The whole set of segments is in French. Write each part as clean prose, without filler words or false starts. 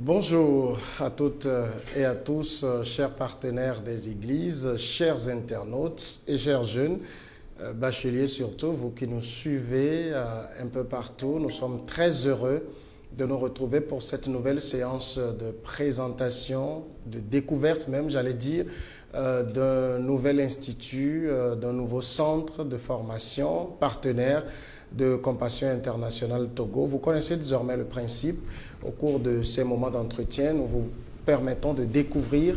Bonjour à toutes et à tous, chers partenaires des églises, chers internautes et chers jeunes, bacheliers surtout, vous qui nous suivez un peu partout. Nous sommes très heureux de nous retrouver pour cette nouvelle séance de présentation, de découverte même, j'allais dire, d'un nouvel institut, d'un nouveau centre de formation partenaire de Compassion Internationale Togo. Vous connaissez désormais le principe. Au cours de ces moments d'entretien, nous vous permettons de découvrir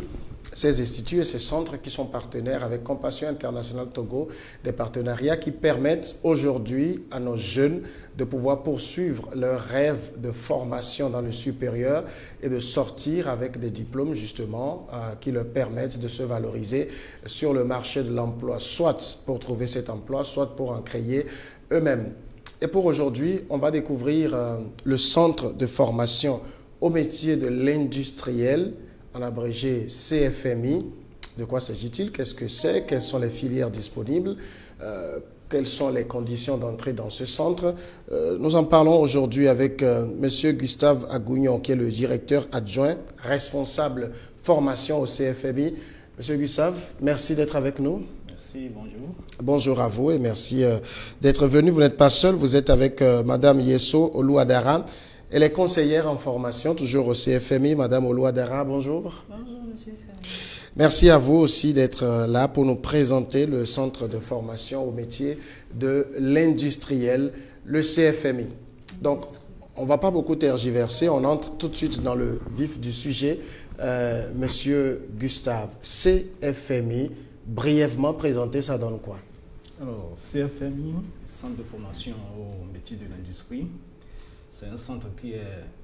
ces instituts et ces centres qui sont partenaires avec Compassion Internationale Togo, des partenariats qui permettent aujourd'hui à nos jeunes de pouvoir poursuivre leur rêve de formation dans le supérieur et de sortir avec des diplômes justement qui leur permettent de se valoriser sur le marché de l'emploi, soit pour trouver cet emploi, soit pour en créer eux-mêmes. Et pour aujourd'hui, on va découvrir le centre de formation au métier de l'industriel, en abrégé CFMI. De quoi s'agit-il? Qu'est-ce que c'est? Quelles sont les filières disponibles? Quelles sont les conditions d'entrée dans ce centre? Nous en parlons aujourd'hui avec M. Gustave Agugnon, qui est le directeur adjoint, responsable formation au CFMI. Monsieur Gustave, merci d'être avec nous. Merci, bonjour. Bonjour à vous et merci d'être venu. Vous n'êtes pas seul, vous êtes avec Madame Yeso Oluwadara. Elle est conseillère en formation, toujours au CFMI. Madame Oluwadara, bonjour. Bonjour, monsieur Serge. Merci à vous aussi d'être là pour nous présenter le centre de formation au métier de l'industriel, le CFMI. Donc, on ne va pas beaucoup tergiverser, on entre tout de suite dans le vif du sujet. Monsieur Gustave, CFMI, brièvement présenté, ça donne quoi? Alors, CFMI, Centre de formation au métier de l'industrie, c'est un centre qui est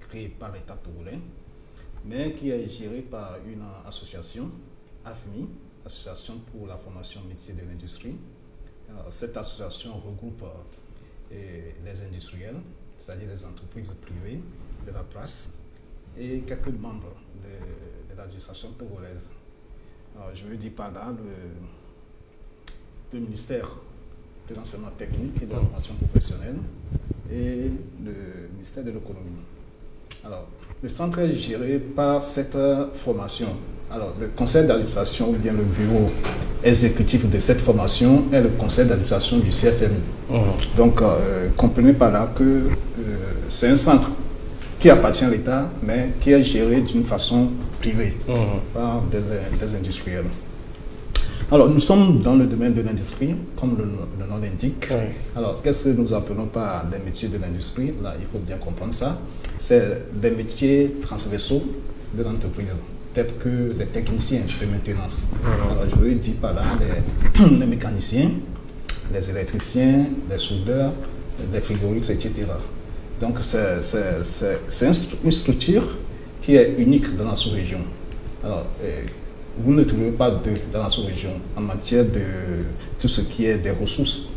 créé par l'État togolais, mais qui est géré par une association, AFMI, Association pour la formation au métier de l'industrie. Cette association regroupe les industriels, c'est-à-dire les entreprises privées de la place, et quelques membres de l'administration togolaise. Alors, je veux dire par là le ministère de l'enseignement technique et de la formation professionnelle et le ministère de l'économie. Alors, le centre est géré par cette formation. Alors, le conseil d'administration ou bien le bureau exécutif de cette formation est le conseil d'administration du CFMI. Donc, comprenez par là que c'est un centre qui appartient à l'État, mais qui est géré d'une façon privée par des industriels. Alors, nous sommes dans le domaine de l'industrie, comme le nom l'indique. Oui. Alors, qu'est-ce que nous appelons par des métiers de l'industrie? Là, il faut bien comprendre ça. C'est des métiers transversaux de l'entreprise, tels que les techniciens de maintenance. Alors, je veux dire par là les mécaniciens, les électriciens, les soudeurs, les frigoristes, etc. Donc, c'est une structure qui est unique dans la sous-région. Alors, vous ne trouvez pas d'eux dans la sous-région en matière de tout ce qui est des ressources,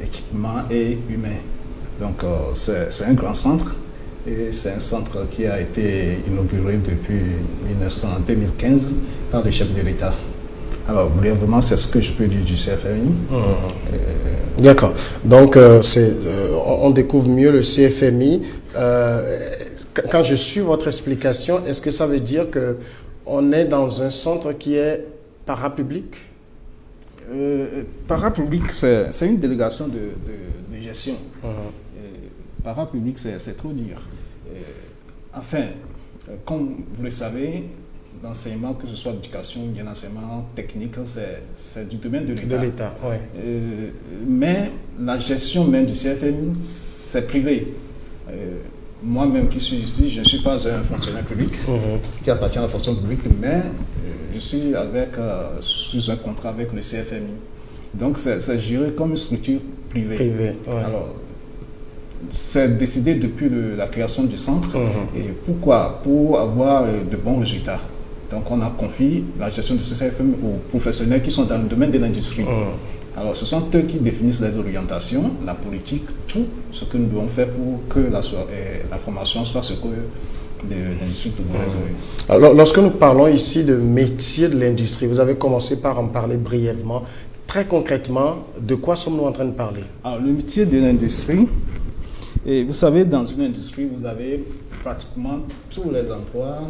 équipements et humains. Donc, c'est un grand centre et c'est un centre qui a été inauguré depuis 2015 par le chef de l'État. Alors, brièvement, c'est ce que je peux dire du CFMI. D'accord. Donc, on découvre mieux le CFMI. Quand je suis votre explication, est-ce que ça veut dire qu'on est dans un centre qui est parapublic? Parapublic, c'est une délégation de gestion. Parapublic, c'est trop dire. Enfin, comme vous le savez, l'enseignement, que ce soit l'éducation ou bien l'enseignement technique, c'est du domaine de l'État. De l'État, oui. Mais la gestion même du CFMI, c'est privé. Moi-même qui suis ici, je ne suis pas un fonctionnaire public qui appartient à la fonction publique, mais je suis sous un contrat avec le CFMI. Donc, c'est géré comme une structure privée. Privé, ouais. Alors, c'est décidé depuis la création du centre. Et pourquoi? Pour avoir de bons résultats. Donc, on a confié la gestion de ce CFMI aux professionnels qui sont dans le domaine de l'industrie. Alors, ce sont eux qui définissent les orientations, la politique, tout ce que nous devons faire pour que la formation soit ce que l'industrie togolaise. Alors, lorsque nous parlons ici de métier de l'industrie, vous avez commencé par en parler brièvement. Très concrètement, de quoi sommes-nous en train de parler? Alors, le métier de l'industrie, Et vous savez, dans une industrie, vous avez pratiquement tous les emplois,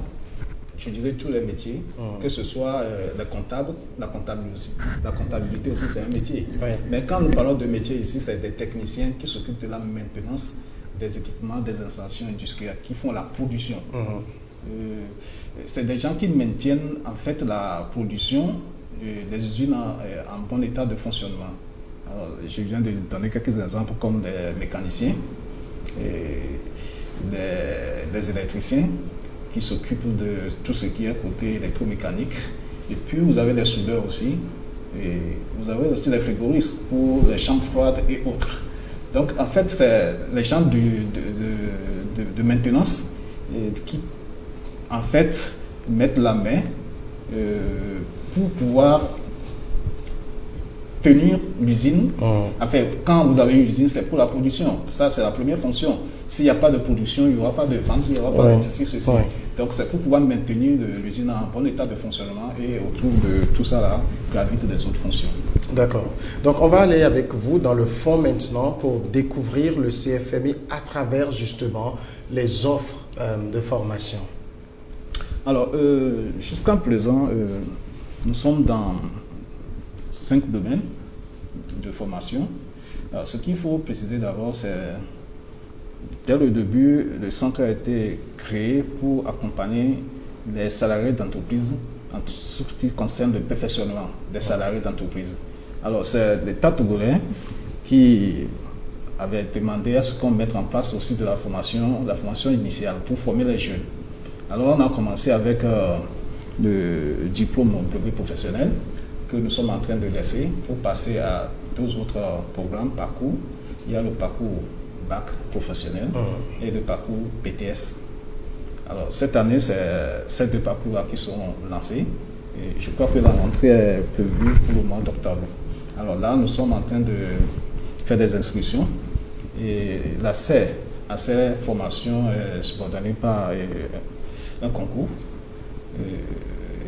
je dirais tous les métiers, que ce soit les comptables, la comptabilité aussi c'est un métier. Ouais. Mais quand nous parlons de métier ici, c'est des techniciens qui s'occupent de la maintenance des équipements, des installations industrielles, qui font la production. C'est des gens qui maintiennent en fait la production des usines en bon état de fonctionnement. Alors, je viens de donner quelques exemples comme des mécaniciens, des électriciens qui s'occupent de tout ce qui est côté électromécanique. Et puis vous avez des soudeurs aussi. Et vous avez aussi des frigoristes pour les chambres froides et autres. Donc en fait, c'est les gens de maintenance qui en fait mettent la main pour pouvoir tenir l'usine. Enfin, quand vous avez une usine, c'est pour la production. Ça, c'est la première fonction. S'il n'y a pas de production, il n'y aura pas de vente, il n'y aura pas de ceci. Donc, c'est pour pouvoir maintenir l'usine en bon état de fonctionnement et autour de tout ça, là, gravitent des autres fonctions. D'accord. Donc, on va aller avec vous dans le fond maintenant pour découvrir le CFMI à travers justement les offres de formation. Alors, jusqu'à présent, nous sommes dans 5 domaines de formation. Alors, ce qu'il faut préciser d'abord, c'est dès le début, le centre a été créé pour accompagner les salariés d'entreprise en tout ce qui concerne le perfectionnement des salariés d'entreprise. Alors, c'est l'État togolais qui avait demandé à ce qu'on mette en place aussi de la formation initiale pour former les jeunes. Alors, on a commencé avec le diplôme brevet professionnel que nous sommes en train de laisser pour passer à 2 autres programmes, parcours. Il y a le parcours bac professionnel et le parcours BTS. Alors, cette année, c'est ces 2 parcours-là qui sont lancés. Et je crois que la rentrée est prévue pour le mois d'octobre. Alors là, nous sommes en train de faire des inscriptions. Et l'accès à ces formations est subordonné par un concours.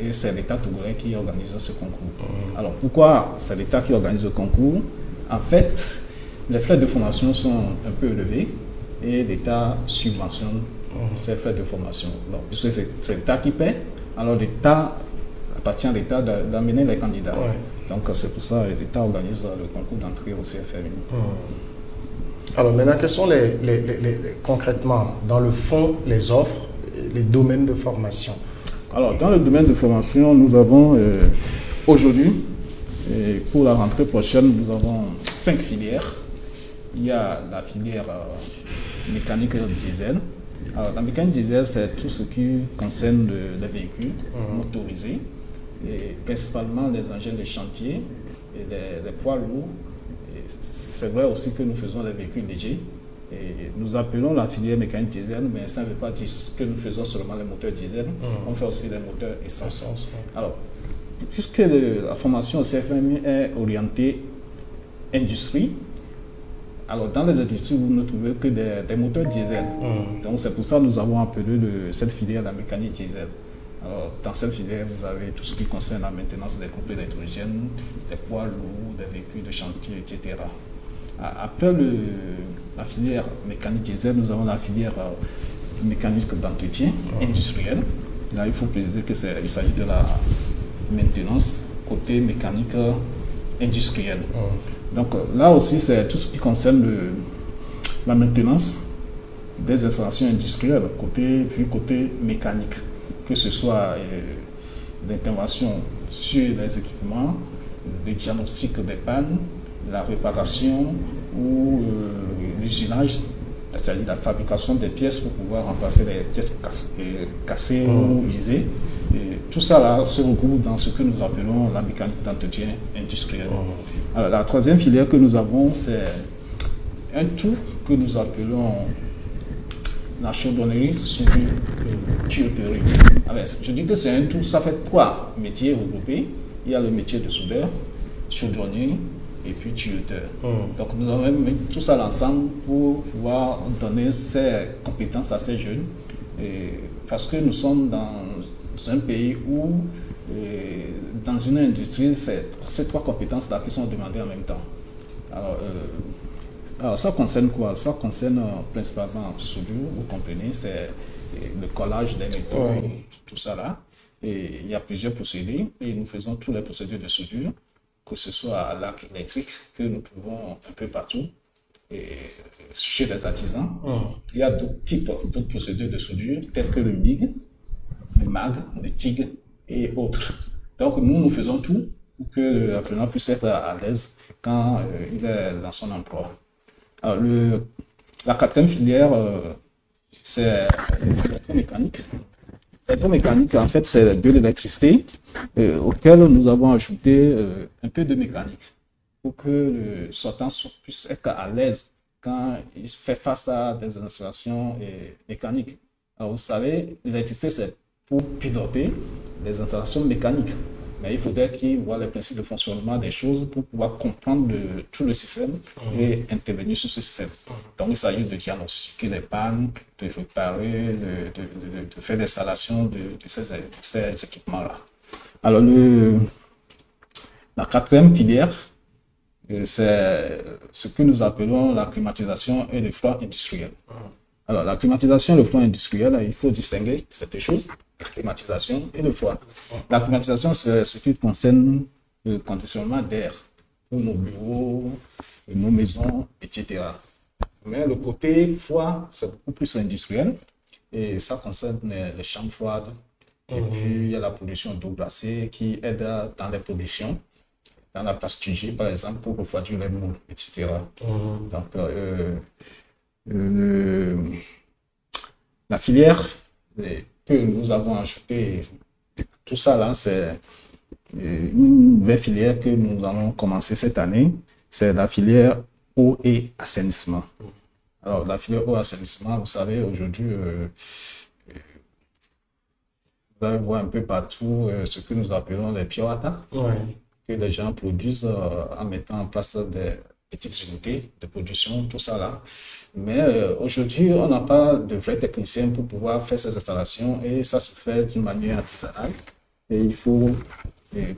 Et c'est l'État togolais qui organise ce concours. Alors, pourquoi c'est l'État qui organise le concours? En fait, les frais de formation sont un peu élevés et l'État subventionne ces frais de formation. Donc, puisque c'est l'État qui paie, alors l'État appartient à l'État d'amener les candidats. Donc, c'est pour ça que l'État organise le concours d'entrée au CFMI. Alors maintenant, quels sont concrètement, dans le fond, les offres, les domaines de formation? Alors, dans le domaine de formation, nous avons aujourd'hui, pour la rentrée prochaine, nous avons 5 filières. Il y a la filière mécanique diesel. Alors, la mécanique diesel, c'est tout ce qui concerne les véhicules motorisés, et principalement les engins de chantier et les poids lourds. C'est vrai aussi que nous faisons des véhicules légers. Et nous appelons la filière mécanique diesel, mais ça ne veut pas dire que nous faisons seulement les moteurs diesel, on fait aussi les moteurs essence. Alors, puisque la formation au CFMI est orientée industrie, alors dans les industries, vous ne trouvez que des moteurs diesel. Donc c'est pour ça que nous avons appelé cette filière la mécanique diesel. Alors, dans cette filière, vous avez tout ce qui concerne la maintenance des groupes d'électrogène, des poids lourds, des véhicules de chantier, etc. Après la filière mécanique diesel, nous avons la filière mécanique d'entretien industriel. Là, il faut préciser qu'il s'agit de la maintenance côté mécanique industrielle. Donc là aussi, c'est tout ce qui concerne la maintenance des installations industrielles, côté mécanique, que ce soit l'intervention sur les équipements, le diagnostic des pannes, la réparation ou l'usinage, c'est-à-dire la fabrication des pièces pour pouvoir remplacer les pièces cassées ou usées. Et tout ça là se regroupe dans ce que nous appelons la mécanique d'entretien industriel. Alors, la troisième filière que nous avons, c'est un tout que nous appelons la chaudronnerie sur tuyauterie. Alors, je dis que c'est un tout, ça fait 3 métiers regroupés. Il y a le métier de soudeur, chaudronnier et puis tuyauteur. Donc nous avons mis tout ça ensemble pour pouvoir donner ces compétences à ces jeunes. Et parce que nous sommes dans un pays où, dans une industrie, c'est ces 3 compétences-là qui sont demandées en même temps. Alors, Alors, ça concerne quoi? Ça concerne principalement soudure, vous comprenez, c'est le collage des métaux, tout ça là. Et il y a plusieurs procédés et nous faisons tous les procédés de soudure, que ce soit à l'arc électrique, que nous trouvons un peu partout, et chez les artisans. Il y a d'autres types, d'autres procédés de soudure, tels que le MIG, le MAG, le TIG et autres. Donc, nous faisons tout pour que l'apprenant puisse être à l'aise quand il est dans son emploi. Alors, la quatrième filière, c'est l'électromécanique. L'électromécanique, en fait, c'est de l'électricité auquel nous avons ajouté un peu de mécanique pour que le sortant puisse être à l'aise quand il fait face à des installations mécaniques. Alors, vous savez, l'électricité, c'est pour piloter les installations mécaniques. Mais il faudrait qu'il voit les principes de fonctionnement des choses pour pouvoir comprendre tout le système et intervenir sur ce système. Donc, il s'agit de diagnostiquer les pannes, de réparer, de faire l'installation de ces équipements-là. Alors, la quatrième filière, c'est ce que nous appelons la climatisation et le froid industriel. Alors, la climatisation et le froid industriel, il faut distinguer ces deux choses, la climatisation et le froid. La climatisation, c'est ce qui concerne le conditionnement d'air pour nos bureaux, nos maisons, etc. Mais le côté froid, c'est beaucoup plus industriel et ça concerne les chambres froides. Et puis, il y a la production d'eau glacée qui aide dans les productions, dans la plasturgie, par exemple, pour refroidir les moules, etc. Donc, la filière que nous avons ajoutée, tout ça là, c'est une nouvelle filière que nous allons commencer cette année, c'est la filière eau et assainissement. Alors, la filière eau et assainissement, vous savez, aujourd'hui, vous allez voir un peu partout ce que nous appelons les pure water, que les gens produisent en mettant en place des petites unités de production, tout ça là. Mais aujourd'hui, on n'a pas de vrais techniciens pour pouvoir faire ces installations et ça se fait d'une manière artisanale. Et il faut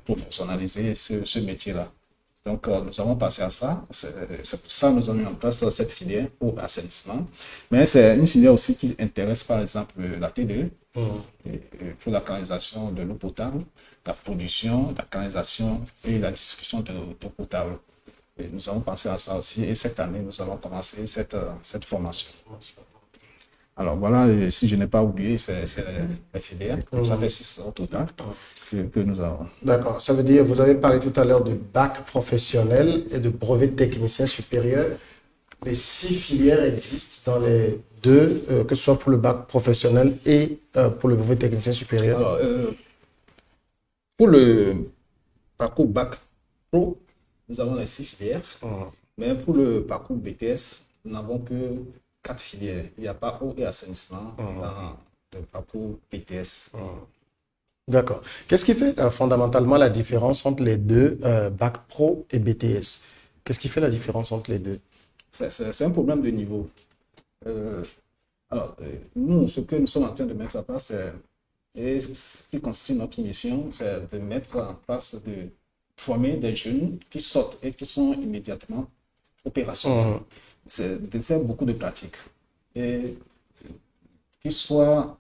professionnaliser ce métier-là. Donc, nous avons passé à ça. C'est pour ça que nous avons mis en place cette filière au assainissement. Mais c'est une filière aussi qui intéresse, par exemple, la TDE pour la canalisation de l'eau potable, la production, la canalisation et la distribution de l'eau potable. Et nous avons pensé à ça aussi et cette année, nous allons commencer cette formation. Alors voilà, si je n'ai pas oublié, c'est les filières. Ça fait 6 au total que nous avons. D'accord, ça veut dire, vous avez parlé tout à l'heure de bac professionnel et de brevet de technicien supérieur. Les 6 filières existent dans les deux, que ce soit pour le bac professionnel et pour le brevet de technicien supérieur. Alors, pour le parcours bac pro, nous avons les 6 filières, mais pour le parcours BTS, nous n'avons que 4 filières. Il n'y a pas eau et assainissement dans le parcours BTS. D'accord. Qu'est-ce qui fait fondamentalement la différence entre les deux, bac pro et BTS? Qu'est-ce qui fait la différence entre les deux? C'est un problème de niveau. Alors, nous, ce que nous sommes en train de mettre en place, et ce qui constitue notre mission, c'est de mettre en place de former des jeunes qui sortent et qui sont immédiatement opérationnels. C'est de faire beaucoup de pratiques et qu'ils soient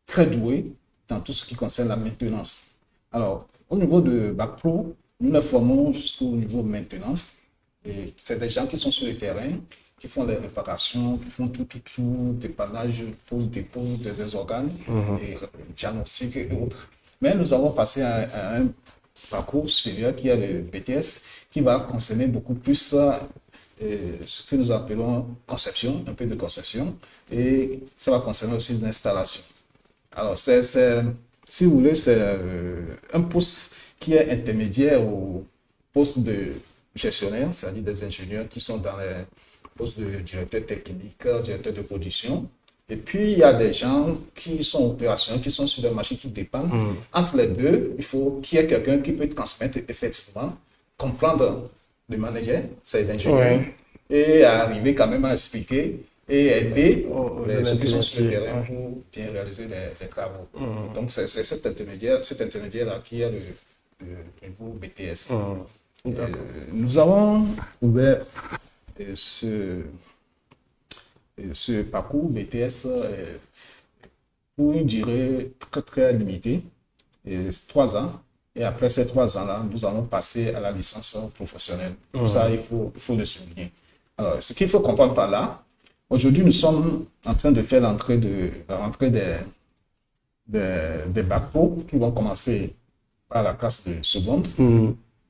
très doués dans tout ce qui concerne la maintenance. Alors, au niveau de Bac Pro, nous les formons jusqu'au niveau maintenance. Et c'est des gens qui sont sur le terrain, qui font les réparations, qui font tout, dépannage, pose, dépose des organes, et diagnostic et autres. Mais nous avons passé à un parcours supérieur qui est le BTS, qui va concerner beaucoup plus ce que nous appelons conception, un peu de conception, et ça va concerner aussi l'installation. Alors, si vous voulez, c'est un poste qui est intermédiaire au poste de gestionnaire, c'est-à-dire des ingénieurs qui sont dans les postes de directeur technique, directeur de production. Et puis, il y a des gens qui sont opérationnels, qui sont sur des machines qui dépendent. Entre les deux, il faut qu'il y ait quelqu'un qui peut transmettre effectivement, comprendre le manager, c'est l'ingénieur, et arriver quand même à expliquer et aider ceux qui sont sur le terrain pour bien réaliser les travaux. Donc, c'est cet intermédiaire-là qui est le niveau BTS. Nous avons ouvert ce parcours BTS pour une durée très, très limitée, 3 ans. Et après ces 3 ans-là, nous allons passer à la licence professionnelle. Ça, il faut le souligner. Alors, ce qu'il faut comprendre par là, aujourd'hui, nous sommes en train de faire la rentrée des bacs pro qui vont commencer par la classe de seconde,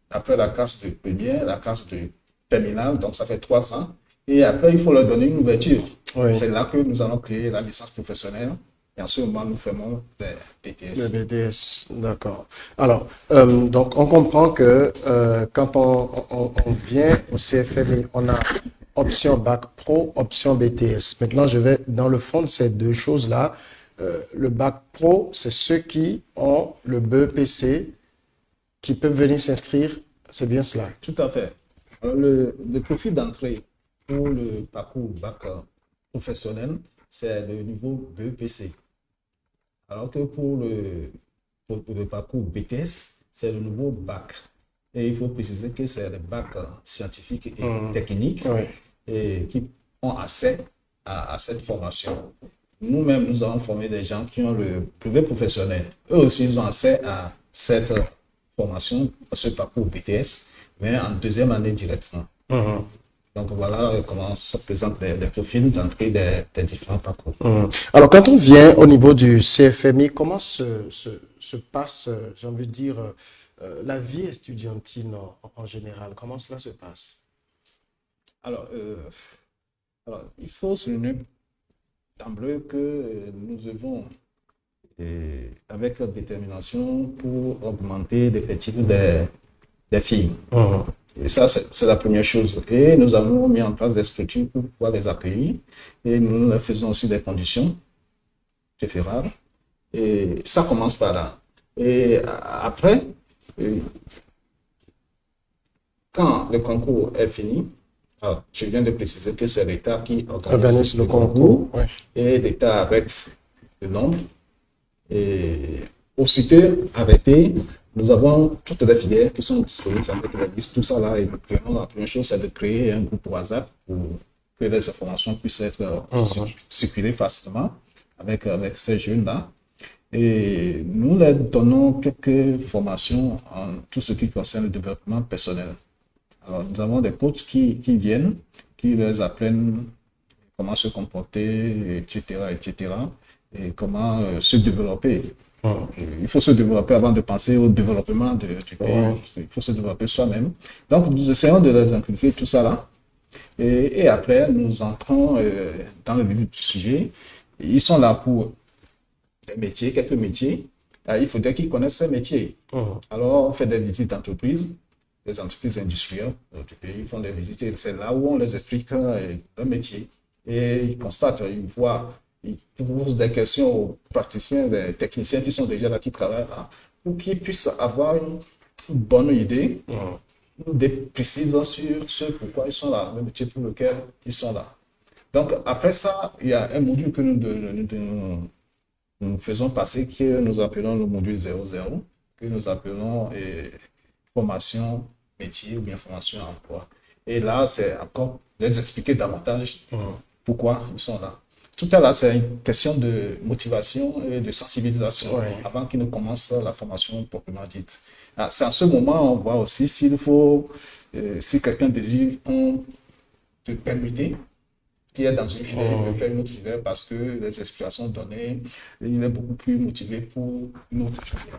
après la classe de première, la classe de terminale, donc ça fait 3 ans. Et après, il faut leur donner une ouverture. Oui. C'est là que nous allons créer la licence professionnelle. Et en ce moment, nous faisons des BTS. Les BTS, d'accord. Alors, donc on comprend que quand on vient au CFMI, on a option Bac Pro, option BTS. Maintenant, je vais dans le fond de ces deux choses-là. Le Bac Pro, c'est ceux qui ont le BEPC, qui peuvent venir s'inscrire. C'est bien cela? Tout à fait. Alors, le profil d'entrée pour le parcours Bac professionnel, c'est le niveau BEPC. Alors que pour le parcours BTS, c'est le nouveau bac. Et il faut préciser que c'est le bac scientifique et technique et qui ont accès à cette formation. Nous-mêmes, nous avons formé des gens qui ont le brevet professionnel. Eux aussi, ils ont accès à cette formation, à ce parcours BTS, mais en 2e année directement. Donc voilà comment se présentent les profils d'entrée des différents parcours. Alors quand on vient au niveau du CFMI, comment se passe, j'ai envie de dire, la vie estudiantine en général? Comment cela se passe? Alors il faut souligner d'emblée que nous œuvrons avec notre détermination pour augmenter l'effectif des filles. Et ça, c'est la première chose. Et nous avons mis en place des structures pour pouvoir les accueillir. Et nous leur faisons aussi des conditions préférables. Et ça commence par là. Et après, quand le concours est fini, je viens de préciser que c'est l'État qui organise le concours. Et l'État arrête le nombre. Et aussitôt arrêté, nous avons toutes les filières qui sont disponibles avec la liste, tout ça là. Et la première chose, c'est de créer un groupe WhatsApp pour que les informations puissent être circulées facilement avec ces jeunes-là. Et nous leur donnons quelques formations en tout ce qui concerne le développement personnel. Alors, nous avons des coachs qui viennent, qui leur apprennent comment se comporter, etc., et comment se développer. Il faut se développer avant de penser au développement du pays. Il faut se développer soi-même. Donc, nous essayons de les inculquer tout ça là. Et après, nous entrons dans le vif du sujet. Ils sont là pour des métiers, quelques métiers. Il faudrait qu'ils connaissent ces métiers. Alors, on fait des visites d'entreprises, des entreprises industrielles du pays. Ils font des visites et c'est là où on les explique leur métier. Et ils constatent, ils voient, ils posent des questions aux praticiens, des techniciens qui sont déjà là, qui travaillent là, pour qu'ils puissent avoir une bonne idée, une idée précise sur ce pourquoi ils sont là, le métier pour lequel ils sont là. Donc, après ça, il y a un module que nous faisons passer, que nous appelons le module 00, que nous appelons formation métier ou bien formation emploi. Et là, c'est encore les expliquer davantage pourquoi ils sont là. Tout à l'heure, c'est une question de motivation et de sensibilisation avant qu'ils ne commencent la formation proprement dite. C'est en ce moment, on voit aussi s'il faut, si quelqu'un désire te permuter, qui est dans une filière, de faire une autre filière parce que les explications données, il est beaucoup plus motivé pour une autre filière.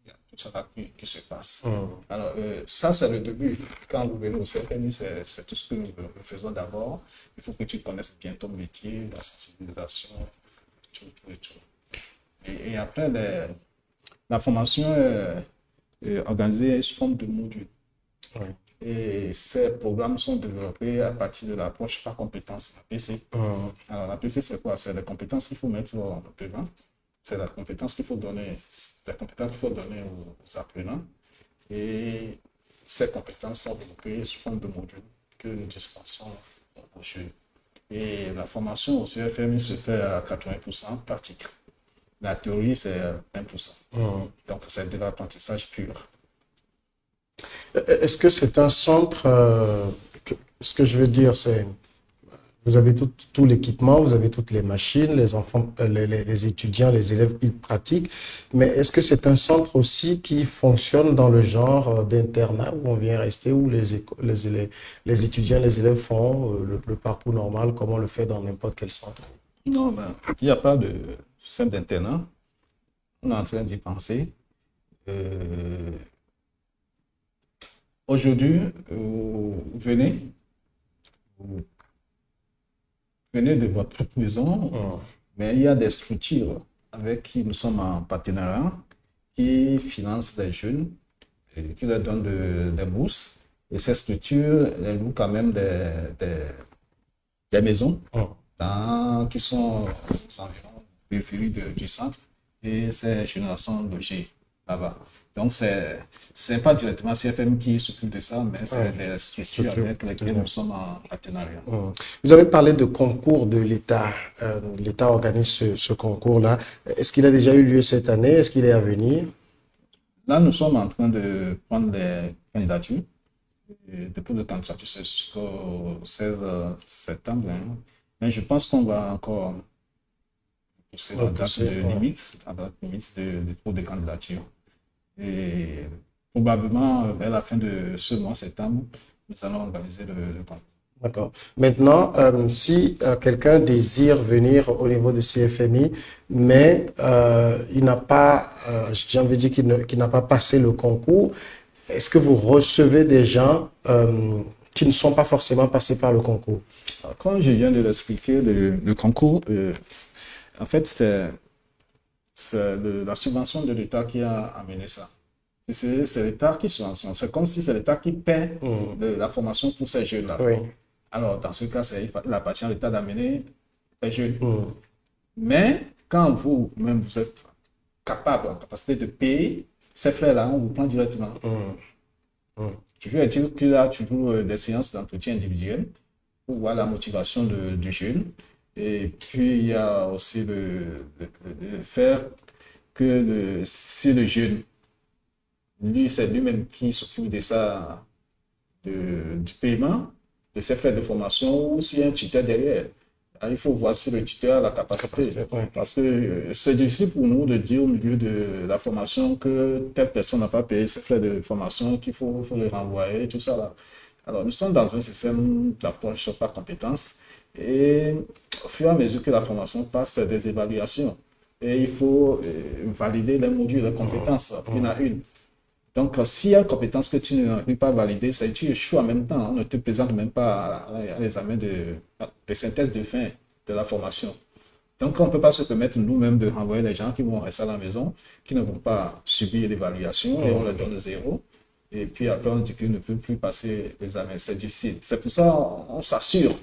Il y a tout ça qui se passe. Alors, ça, c'est le début. Quand vous venez au CFMI, c'est tout ce que nous faisons d'abord. Il faut que tu connaisses bien ton métier, la sensibilisation, tout. Et après, la formation est organisée sous forme de modules. Et ces programmes sont développés à partir de l'approche par compétence, la PC. Alors, la PC, c'est quoi? C'est les compétences qu'il faut mettre devant. C'est la compétence qu'il faut donner, aux apprenants. Et ces compétences sont développées sous forme de modules que nous dispensons aux jeunes. Et la formation au CFMI se fait à 80% pratique. La théorie, c'est 20%. Donc, c'est de l'apprentissage pur. Est-ce que c'est un centre Ce que je veux dire, c'est vous avez tout l'équipement, vous avez toutes les machines, les enfants, les étudiants, les élèves, ils pratiquent. Mais est-ce que c'est un centre aussi qui fonctionne dans le genre d'internat où on vient rester, où les étudiants, les élèves font le parcours normal comme on le fait dans n'importe quel centre? Non, ben, il n'y a pas de système d'internat. On est en train d'y penser. Aujourd'hui, venez de votre maison, mais il y a des structures avec qui nous sommes en partenariat qui financent des jeunes et qui leur donnent des bourses. Et ces structures, elles louent quand même des maisons qui sont aux environs périphérie du centre et ces générations logées là-bas. Donc, ce n'est pas directement CFM qui s'occupe de ça, mais c'est les structures avec lesquelles nous sommes en partenariat. Vous avez parlé de concours de l'État. L'État organise ce concours-là. Est-ce qu'il a déjà eu lieu cette année? Est-ce qu'il est à venir? Là, nous sommes en train de prendre les candidatures. Le dépôt de candidature, c'est jusqu'au 16 septembre. Hein. Mais je pense qu'on va encore pousser la date limite de dépôt de candidature. Et probablement, vers la fin de ce mois, septembre, nous allons organiser le concours. D'accord. Maintenant, si quelqu'un désire venir au niveau de CFMI, mais il n'a pas, j'ai envie de dire qu'il n'a pas passé le concours, est-ce que vous recevez des gens qui ne sont pas forcément passés par le concours? Alors, comme je viens de l'expliquer, le concours, en fait, c'est la subvention de l'État qui a amené ça. C'est l'État qui subventionne. C'est comme si c'est l'État qui paie la formation pour ces jeunes-là. Oui. Alors, dans ce cas, c'est l'appartient à l'État d'amener les jeunes. Mais quand vous-même, vous êtes capable, en capacité de payer, ces frais-là, on vous prend directement. Toujours est-il qu'il y a toujours des séances d'entretien individuel pour voir la motivation du jeune. Et puis, il y a aussi le faire que si le jeune, lui, c'est lui-même qui s'occupe de ça, du paiement, de ses frais de formation, ou s'il y a un tuteur derrière. Il faut voir si le tuteur a la capacité. Parce que c'est difficile pour nous de dire au milieu de la formation que telle personne n'a pas payé ses frais de formation, qu'il faut le renvoyer, tout ça là. Alors, nous sommes dans un système d'approche par compétence. Et au fur et à mesure que la formation passe, c'est des évaluations. Et il faut valider les modules, les compétences, une à une. Donc, s'il y a une compétence que tu n'as pas validée, c'est que tu échoues en même temps. On ne te présente même pas à l'examen de synthèse de fin de la formation. Donc, on ne peut pas se permettre nous-mêmes de renvoyer les gens qui vont rester à la maison, qui ne vont pas subir l'évaluation et on leur donne 0. Et puis après, on dit qu'ils ne peuvent plus passer l'examen. C'est difficile. C'est pour ça qu'on s'assure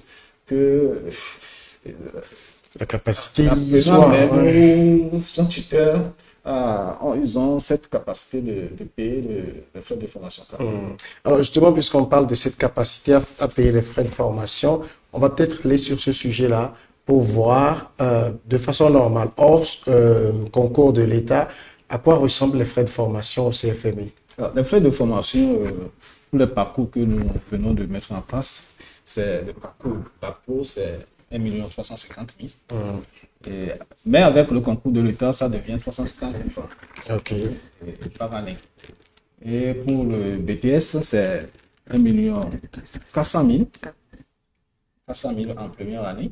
que la capacité son tuteur, ils ont cette capacité de payer les frais de formation. Alors justement, puisqu'on parle de cette capacité à payer les frais de formation, on va peut-être aller sur ce sujet-là pour voir de façon normale, hors concours de l'État, à quoi ressemblent les frais de formation au CFMI? Alors, les frais de formation pour le parcours que nous venons de mettre en place, c'est le parcours, c'est 1 350 000. Mais avec le concours de l'État, ça devient 350 000 francs par année. Et pour le BTS, c'est 1 400 000 en première année.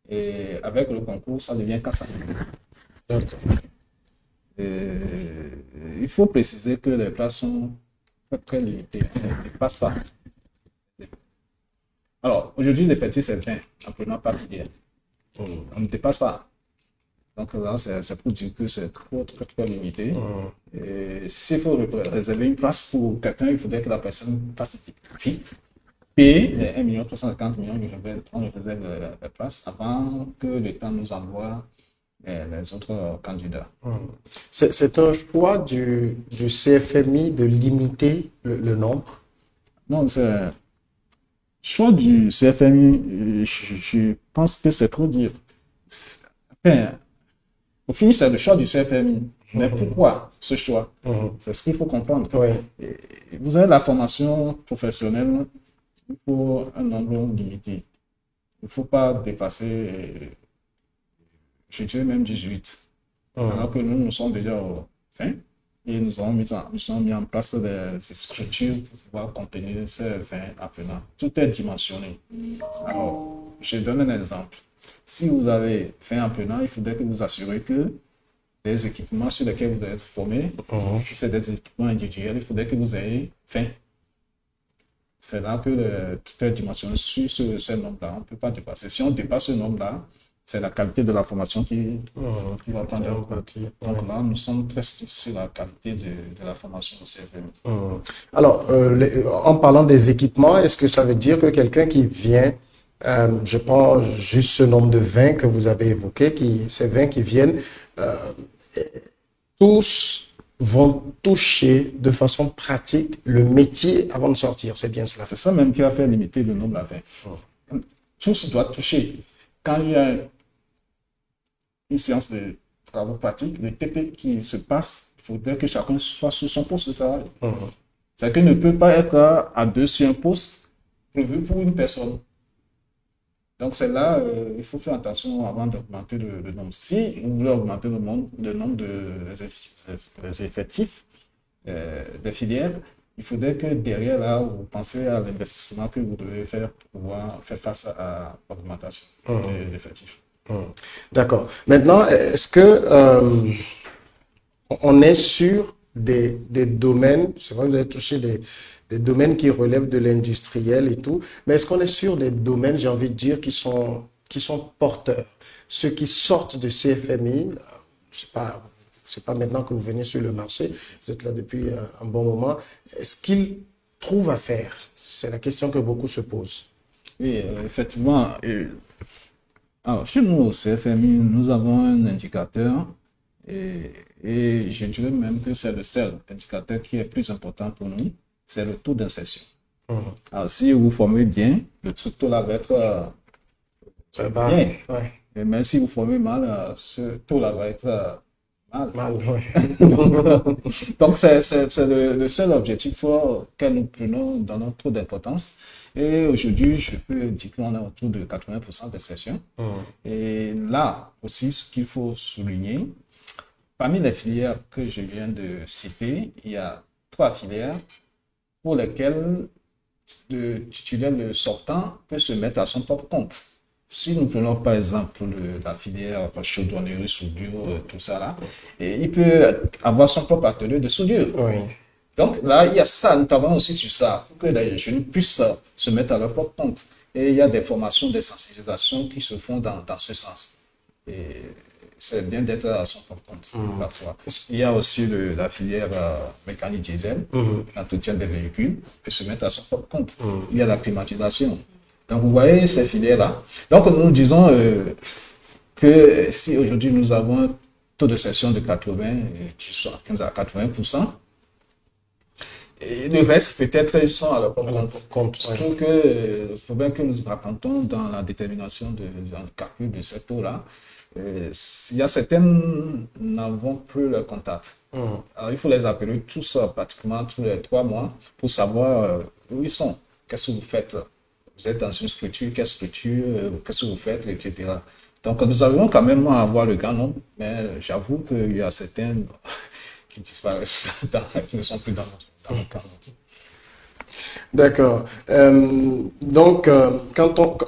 Et avec le concours, ça devient 400 000. Il faut préciser que les places sont très limitées. Elles ne dépassent pas. Alors, aujourd'hui, l'effectif, c'est 20 en première partie hier. On ne dépasse pas. Donc là, c'est pour dire que c'est très limité. Et s'il faut réserver une place pour quelqu'un, il faudrait que la personne passe vite. Paye les 1 350 000, on réserve la place avant que l'État nous envoie les autres candidats. C'est un choix du CFMI de limiter le nombre? Non, c'est choix du CFMI, je pense que c'est trop dur. Enfin, au final, c'est le choix du CFMI. Mais pourquoi ce choix? C'est ce qu'il faut comprendre. Vous avez la formation professionnelle, il faut un nombre limité. Il ne faut pas dépasser, je dirais même 18. Alors que nous sommes déjà au 20 et nous avons mis en place des structures pour pouvoir contenir ces 20 apprenants. Tout est dimensionné. Alors, je donne un exemple. Si vous avez 20 apprenants, il faudrait que vous assurez que les équipements sur lesquels vous allez être formés, si c'est des équipements individuels, il faudrait que vous ayez 20. C'est là que tout est dimensionné sur ce nombre-là. On ne peut pas dépasser. Si on dépasse ce nombre-là, c'est la qualité de la formation qui va prendre en compte. Donc là, nous sommes très stricts sur la qualité de la formation au CFM. Alors, en parlant des équipements, est-ce que ça veut dire que quelqu'un qui vient, je prends juste ce nombre de 20 que vous avez évoqué, ces 20 qui viennent, tous vont toucher de façon pratique le métier avant de sortir, c'est bien cela? C'est ça même qui a fait limiter le nombre à 20. Tous doivent toucher. Quand il y a une séance de travaux pratiques, le TP qui se passe, il faudrait que chacun soit sur son poste de travail. C'est qu'il ne peut pas être à deux sur un poste prévu pour une personne. Donc c'est là, il faut faire attention avant d'augmenter le nombre. Si vous voulez augmenter le nombre des effectifs des filières, il faudrait que derrière là, vous pensez à l'investissement que vous devez faire pour pouvoir faire face à l'augmentation de l'effectif. D'accord. Maintenant, est-ce que on est sur des domaines, c'est vrai que vous avez touché des domaines qui relèvent de l'industriel et tout, mais est-ce qu'on est sur des domaines, j'ai envie de dire, qui sont porteurs? Ceux qui sortent de CFMI, c'est pas maintenant que vous venez sur le marché, vous êtes là depuis un bon moment, est-ce qu'ils trouvent à faire? C'est la question que beaucoup se posent. Oui, effectivement. Alors, chez nous, au CFMI, nous avons un indicateur et je dirais même que c'est le seul indicateur qui est plus important pour nous, c'est le taux d'insertion. Alors, si vous formez bien, le taux là va être bien. Mais si vous formez mal, ce taux là va être mal. Donc, c'est le seul objectif que nous prenons dans notre taux d'importance. Et aujourd'hui, je peux dire qu'on est autour de 80% d'insertion. Et là aussi, ce qu'il faut souligner, parmi les filières que je viens de citer, il y a 3 filières pour lesquelles le titulaire, le sortant, peut se mettre à son propre compte. Si nous prenons par exemple la filière chaudronnerie, soudure, tout ça là, et il peut avoir son propre atelier de soudure. Donc là, il y a ça, nous travaillons aussi sur ça, pour que les jeunes puissent se mettre à leur propre compte. Et il y a des formations, des sensibilisations qui se font dans ce sens. Et c'est bien d'être à son propre compte parfois. Il y a aussi la filière mécanique diesel, l'entretien des véhicules, peut se mettre à son propre compte. Il y a la climatisation. Donc vous voyez ces filières-là. Donc nous disons que si aujourd'hui nous avons un taux de cession de 75 à 80%, et le reste, peut-être, ils sont à leur compte. Surtout que le problème que nous racontons dans la détermination dans le calcul de ce taux-là, il y a certaines n'avons plus le contact. Alors, il faut les appeler tous, pratiquement tous les 3 mois, pour savoir où ils sont, qu'est-ce que vous faites. Vous êtes dans une structure, quelle structure, qu'est-ce que vous faites, etc. Donc, nous arrivons quand même à avoir le grand nombre, mais j'avoue qu'il y a certaines qui disparaissent, qui ne sont plus dans le cadre. D'accord. Donc,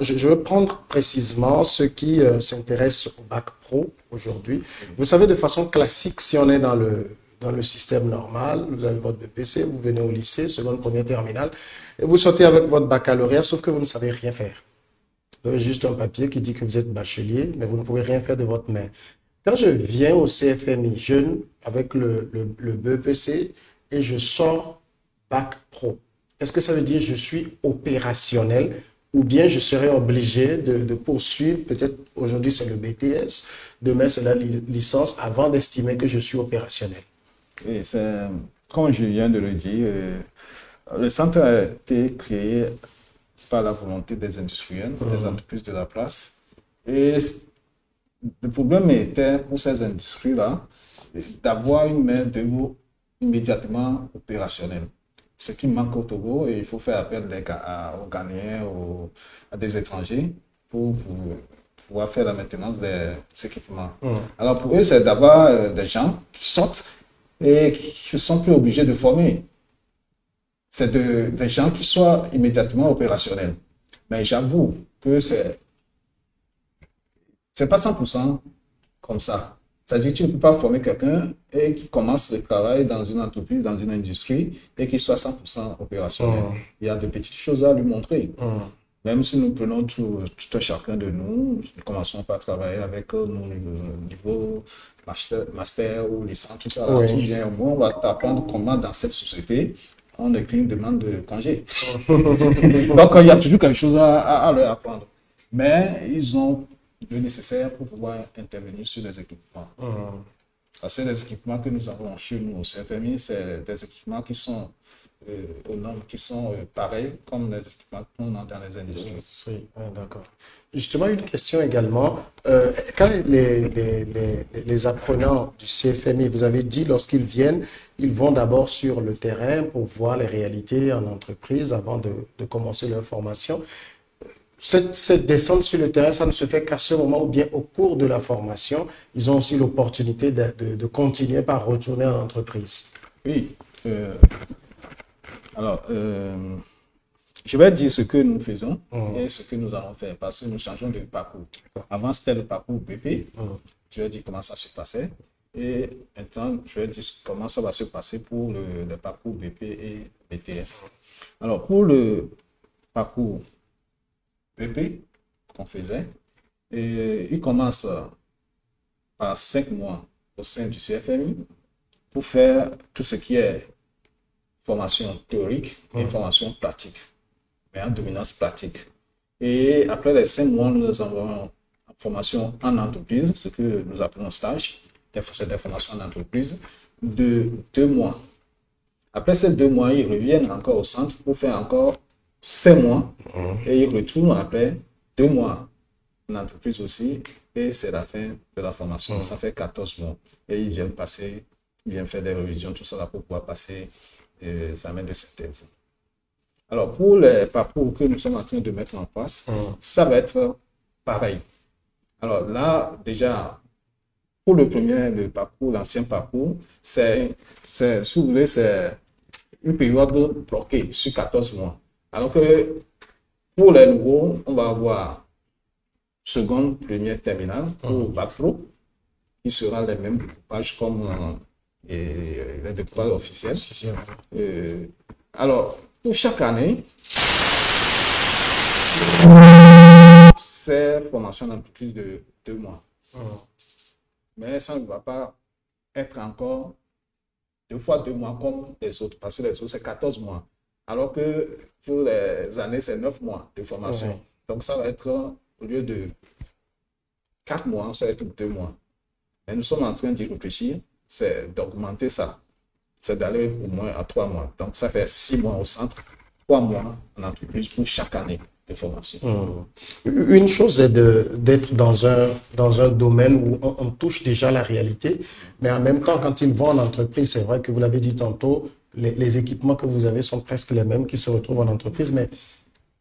je veux prendre précisément ceux qui s'intéressent au bac pro aujourd'hui. Vous savez, de façon classique, si on est dans le système normal, vous avez votre BPC, vous venez au lycée, seconde, première, terminale, et vous sortez avec votre baccalauréat, sauf que vous ne savez rien faire. Vous avez juste un papier qui dit que vous êtes bachelier, mais vous ne pouvez rien faire de votre main. Quand je viens au CFMI jeune avec le BPC et je sors bac pro, est-ce que ça veut dire que je suis opérationnel ou bien je serai obligé de poursuivre, peut-être aujourd'hui c'est le BTS, demain c'est la licence, avant d'estimer que je suis opérationnel? Oui, comme je viens de le dire, le centre a été créé par la volonté des industriels, des entreprises de la place. Et le problème était pour ces industries-là d'avoir une main-d'œuvre immédiatement opérationnelle. ce qui manque au Togo et il faut faire appel aux Ghanéens, à des étrangers pour pouvoir faire la maintenance des équipements. Alors pour eux, c'est d'avoir des gens qui sortent et qui ne sont plus obligés de former. C'est des gens qui soient immédiatement opérationnels. Mais j'avoue que c'est pas 100% comme ça. C'est-à-dire que tu ne peux pas former quelqu'un et qui commence le travail dans une entreprise, dans une industrie et qui soit 100% opérationnel. Il y a de petites choses à lui montrer. Même si nous prenons tout chacun de nous, nous commençons par travailler avec nos niveaux master ou licence, tout ça. Tout vient au moins, on va t'apprendre comment dans cette société, on écrit une demande de congé. Donc, il y a toujours quelque chose à leur apprendre. Mais ils ont le nécessaire pour pouvoir intervenir sur les équipements. Parce que les équipements que nous avons chez nous au CFMI, c'est des équipements qui sont aux normes qui sont pareils comme les équipements qu'on a dans les industries. Oui, d'accord. Justement, une question également. Quand les apprenants du CFMI, vous avez dit, lorsqu'ils viennent, ils vont d'abord sur le terrain pour voir les réalités en entreprise avant de commencer leur formation. Cette descente sur le terrain, ça ne se fait qu'à ce moment ou bien au cours de la formation, ils ont aussi l'opportunité de continuer par retourner en entreprise. Oui. Alors, je vais dire ce que nous faisons et ce que nous allons faire parce que nous changeons de parcours. Avant, c'était le parcours BP. Je vais dire comment ça se passait. Et maintenant, je vais dire comment ça va se passer pour le parcours BP et BTS. Alors, pour le parcours BP qu'on faisait, il commence par 5 mois au sein du CFMI pour faire tout ce qui est formation théorique et formation pratique, mais en dominance pratique. Et après les 5 mois, nous avons formation en entreprise, ce que nous appelons stage, c'est des formations en entreprise de 2 mois. Après ces 2 mois, ils reviennent encore au centre pour faire encore 5 mois et ils retournent après 2 mois en entreprise aussi et c'est la fin de la formation. Ça fait 14 mois et ils viennent faire des révisions, tout ça là pour pouvoir passer les examens de synthèse. Alors pour les parcours que nous sommes en train de mettre en place, ça va être pareil. Alors là, déjà, pour le parcours, l'ancien parcours, si vous voulez, c'est une période bloquée sur 14 mois. Alors que pour les nouveaux, on va avoir seconde, première, terminale pour Bac Pro, qui sera les mêmes découpages comme les découpages officiels. Alors, pour chaque année, c'est formation d'entreprise de 2 mois. Mais ça ne va pas être encore 2 fois 2 mois comme les autres, parce que les autres, c'est 14 mois. Alors que pour les années, c'est 9 mois de formation. Donc, ça va être, au lieu de 4 mois, ça va être 2 mois. Mais nous sommes en train d'y réfléchir, c'est d'augmenter ça. C'est d'aller au moins à 3 mois. Donc, ça fait 6 mois au centre, 3 mois en entreprise pour chaque année de formation. Une chose est d'être dans un domaine où on touche déjà la réalité, mais en même temps, quand ils vont en entreprise, c'est vrai que vous l'avez dit tantôt, les équipements que vous avez sont presque les mêmes qui se retrouvent en entreprise, mais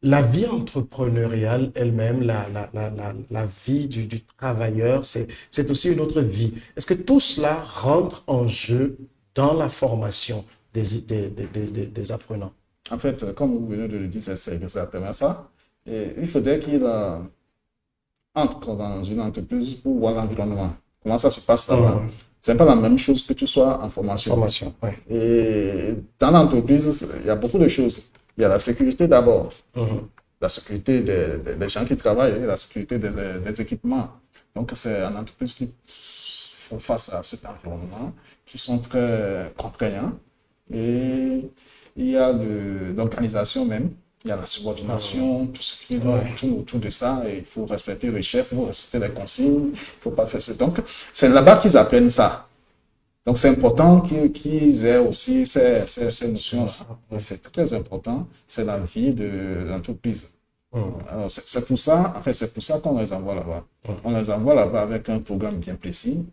la vie entrepreneuriale elle-même, la vie du travailleur, c'est aussi une autre vie. Est-ce que tout cela rentre en jeu dans la formation des apprenants? En fait, comme vous venez de le dire, c'est exactement ça. Et il faudrait qu'il entre dans une entreprise pour voir l'environnement. Comment ça se passe là-bas? C'est pas la même chose que tu sois en formation. Et dans l'entreprise, il y a beaucoup de choses. Il y a la sécurité d'abord, la sécurité des gens qui travaillent, et la sécurité des équipements. Donc, c'est en entreprise qui font face à cet environnement, qui sont très contraignants. Et il y a l'organisation même, il y a la subordination, tout ce qui tourne autour de ça. Et il faut respecter le chef, il faut respecter les consignes, il ne faut pas faire ça. Donc, c'est là-bas qu'ils apprennent ça. Donc, c'est important qu'ils aient aussi ces notions-là. C'est très important. C'est la vie de l'entreprise. Alors, c'est pour ça, en fait, c'est pour ça qu'on les envoie là-bas. On les envoie là-bas avec un programme bien précis,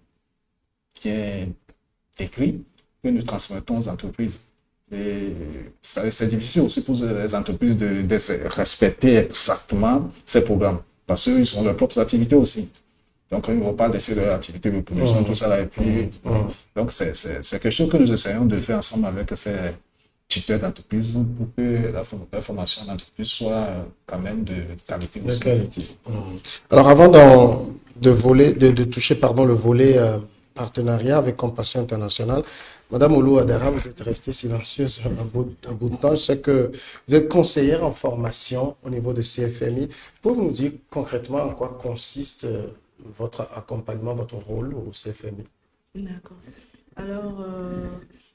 qui est décrit, que nous transmettons aux entreprises. Et c'est difficile aussi pour les entreprises de respecter exactement ces programmes. Parce qu'ils ont leurs propres activités aussi. Donc, ils ne vont pas laisser leur activité de production, tout ça là. Et puis, donc, c'est quelque chose que nous essayons de faire ensemble avec ces tuteurs d'entreprise pour que la formation d'entreprise soit quand même de qualité aussi. De qualité. Alors, avant de toucher pardon, le volet partenariat avec Compassion Internationale, Madame Olu Adara, vous êtes restée silencieuse un bout de temps. Je sais que vous êtes conseillère en formation au niveau de CFMI. Pouvez-vous nous dire concrètement en quoi consiste votre accompagnement, votre rôle au CFMI? D'accord. Alors,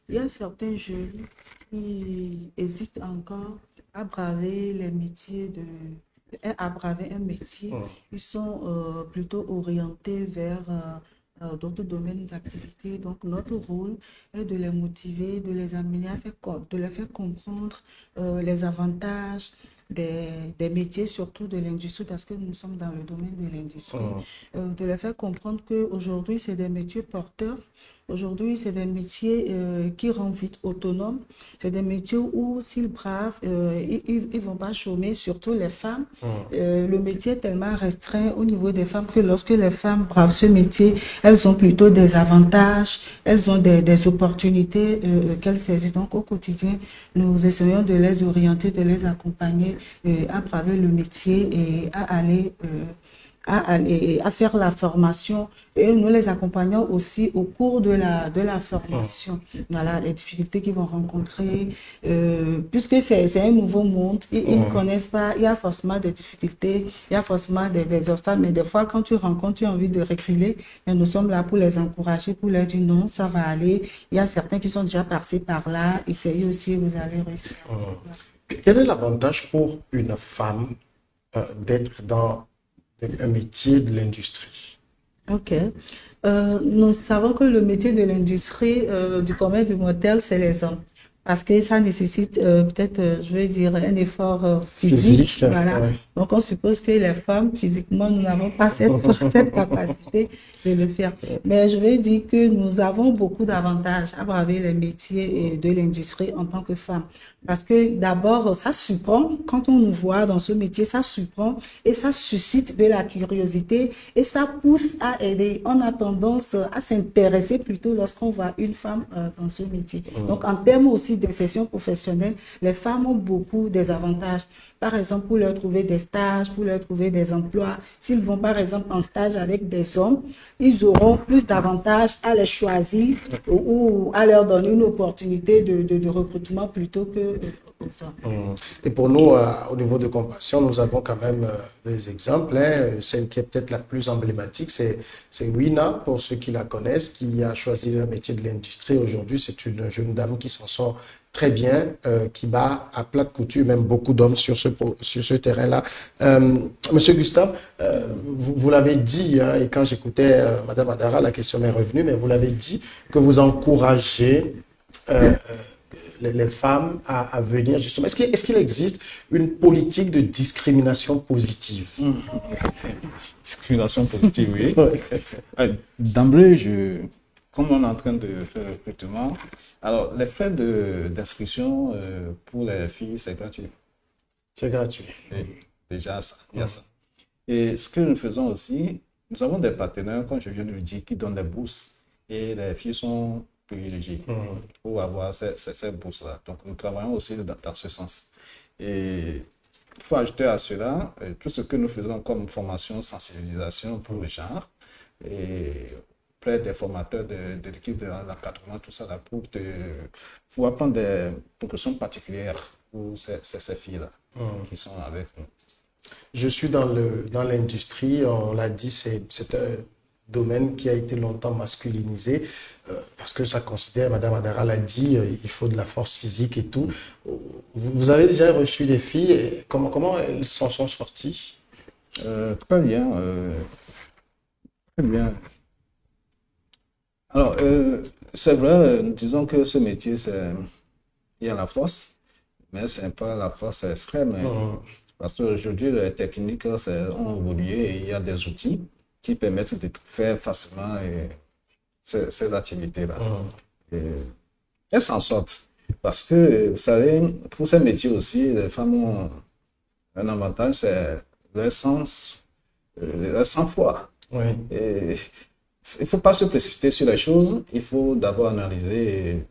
il y a certains jeunes qui hésitent encore à braver les métiers à braver un métier. Ils sont plutôt orientés vers d'autres domaines d'activité. Donc, notre rôle est de les motiver, de les amener de les faire comprendre les avantages des métiers, surtout de l'industrie, parce que nous sommes dans le domaine de l'industrie. De les faire comprendre qu'aujourd'hui, c'est des métiers porteurs. Aujourd'hui, c'est des métiers qui rendent vite autonomes. C'est des métiers où, s'ils bravent, ils ne vont pas chômer, surtout les femmes. Le métier est tellement restreint au niveau des femmes que lorsque les femmes bravent ce métier, elles ont plutôt des avantages, elles ont des opportunités qu'elles saisissent. Donc, au quotidien, nous essayons de les orienter, de les accompagner à braver le métier et à faire la formation, et nous les accompagnons aussi au cours de la formation. Voilà, les difficultés qu'ils vont rencontrer, puisque c'est un nouveau monde, ils ne connaissent pas, il y a forcément des difficultés, il y a forcément des obstacles, mais des fois quand tu rencontres, tu as envie de reculer, mais nous sommes là pour les encourager, pour leur dire non, ça va aller. Il y a certains qui sont déjà passés par là, essayez aussi, vous allez réussir. Quel est l'avantage pour une femme d'être dans un métier de l'industrie? Ok. Nous savons que le métier de l'industrie du commerce du motel, c'est les hommes. Parce que ça nécessite peut-être, je vais dire, un effort physique. Voilà. Ouais. Donc, on suppose que les femmes, physiquement, nous n'avons pas cette capacité de le faire. Mais je vais dire que nous avons beaucoup d'avantages à braver les métiers de l'industrie en tant que femmes. Parce que d'abord, ça surprend. Quand on nous voit dans ce métier, ça surprend et ça suscite de la curiosité et ça pousse à aider. On a tendance à s'intéresser plutôt lorsqu'on voit une femme dans ce métier. Donc, en termes aussi d'insertion professionnelle, les femmes ont beaucoup des avantages. Par exemple, pour leur trouver des stages, pour leur trouver des emplois. S'ils vont par exemple en stage avec des hommes, ils auront plus d'avantages à les choisir ou à leur donner une opportunité de recrutement plutôt que ça. Et pour nous, au niveau de Compassion, nous avons quand même des exemples. Celle qui est peut-être la plus emblématique, c'est Wina, pour ceux qui la connaissent, qui a choisi le métier de l'industrie. Aujourd'hui, c'est une jeune dame qui s'en sort très bien, qui bat à plat de couture même beaucoup d'hommes sur ce terrain-là. Monsieur Gustave, vous l'avez dit, hein, et quand j'écoutais Madame Adara, la question m'est revenue, mais vous l'avez dit que vous encouragez les femmes à venir justement. Est-ce qu'il existe une politique de discrimination positive? Discrimination positive, oui. D'emblée, comme on est en train de faire le recrutement, alors les frais d'inscription pour les filles, c'est gratuit. C'est gratuit. Et déjà, il y a ça. Et ce que nous faisons aussi, nous avons des partenaires, comme je viens de le dire, qui donnent des bourses. Et les filles sont privilégiées pour avoir ces bourses-là. Donc, nous travaillons aussi dans ce sens. Et il faut ajouter à cela tout ce que nous faisons comme formation, sensibilisation pour le genre. Et des formateurs de l'équipe de l'encadrement, tout ça là, pour apprendre des précautions particulières pour ces filles-là qui sont avec nous. Je suis dans l'industrie, on l'a dit, c'est un domaine qui a été longtemps masculinisé parce que ça considère, Madame Adara l'a dit, il faut de la force physique et tout. Vous avez déjà reçu des filles, et comment elles s'en sont sorties? Très bien. Très bien. Alors, c'est vrai, nous disons que ce métier, il y a la force, mais ce n'est pas la force extrême. Parce qu'aujourd'hui, les techniques ont évolué et il y a des outils qui permettent de faire facilement ces activités-là. Elles s'en sortent. Parce que, vous savez, pour ces métiers aussi, les femmes ont un avantage, c'est leur sang-froid. Oui. Et il ne faut pas se précipiter sur les choses, il faut d'abord analyser et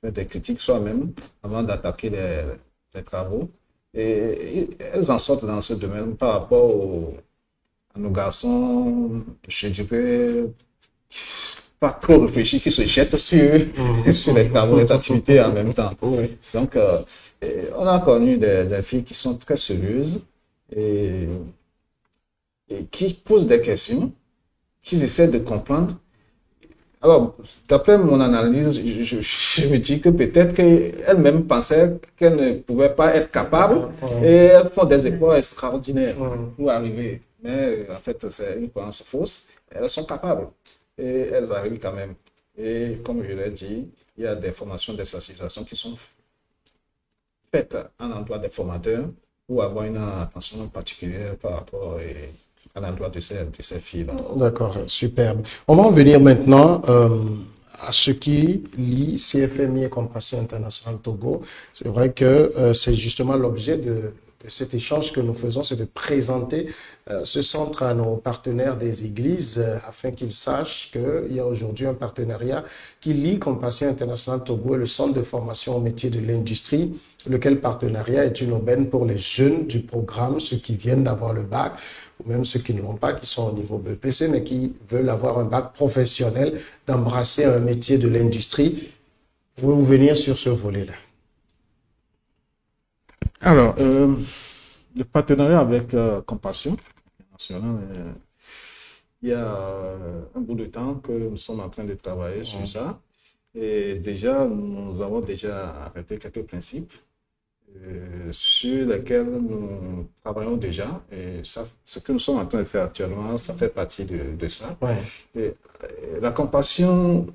faire des critiques soi-même avant d'attaquer les travaux. Et elles en sortent dans ce domaine par rapport à nos garçons, je dirais, pas trop réfléchis, qui se jettent sur les travaux, les activités en même temps. Oui. Donc, on a connu des filles qui sont très sérieuses et qui posent des questions, qui essaient de comprendre. Alors, d'après mon analyse, je me dis que peut-être qu'elles-mêmes pensaient qu'elles ne pouvaient pas être capables et elles font des efforts extraordinaires pour arriver. Mais en fait, c'est une croyance fausse. Elles sont capables et elles arrivent quand même. Et comme je l'ai dit, il y a des formations, des sensibilisations qui sont faites à l'endroit des formateurs pour avoir une attention particulière par rapport à l'endroit de ces filles-là. D'accord, superbe. On va en venir maintenant à ce qui lie CFMI et Compassion Internationale Togo. C'est vrai que c'est justement l'objet de cet échange que nous faisons, c'est de présenter ce centre à nos partenaires des églises afin qu'ils sachent qu'il y a aujourd'hui un partenariat qui lie Compassion Internationale Togo et le centre de formation au métier de l'industrie, lequel partenariat est une aubaine pour les jeunes du programme, ceux qui viennent d'avoir le bac, ou même ceux qui ne l'ont pas, qui sont au niveau BEPC, mais qui veulent avoir un bac professionnel, d'embrasser un métier de l'industrie. Pouvez-vous venir sur ce volet-là? Alors, le partenariat avec Compassion Internationale, il y a un bout de temps que nous sommes en train de travailler sur ça. Et déjà, nous avons déjà arrêté quelques principes sur lesquels nous travaillons déjà. Et ça, ce que nous sommes en train de faire actuellement, ça fait partie de ça. Ouais. Et, la compassion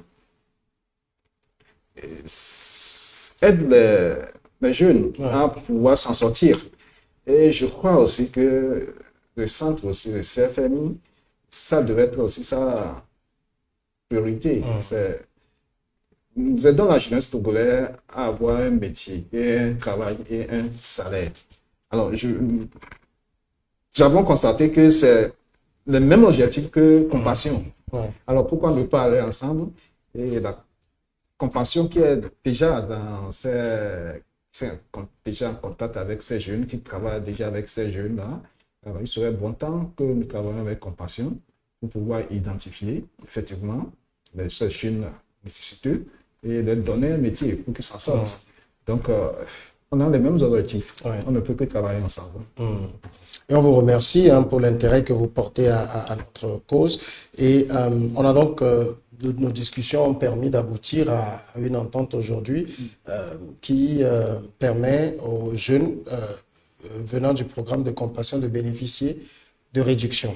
aide les jeunes à pouvoir s'en sortir. Et je crois aussi que le centre aussi, le CFMI, ça devrait être aussi sa priorité. Nous aidons la jeunesse togolaise à avoir un métier, et un travail et un salaire. Alors, nous avons constaté que c'est le même objectif que Compassion. Alors, pourquoi ne pas aller ensemble? Et la Compassion qui est déjà déjà en contact avec ces jeunes, qui travaillent déjà avec ces jeunes-là, il serait bon temps que nous travaillions avec Compassion pour pouvoir identifier effectivement ces jeunes nécessiteux et leur donner un métier pour qu'ils s'en sortent. Donc, on a les mêmes objectifs. On ne peut que travailler ensemble. Et on vous remercie pour l'intérêt que vous portez à notre cause. Et on a donc, nos discussions ont permis d'aboutir à une entente aujourd'hui qui permet aux jeunes venant du programme de compassion de bénéficier de réductions.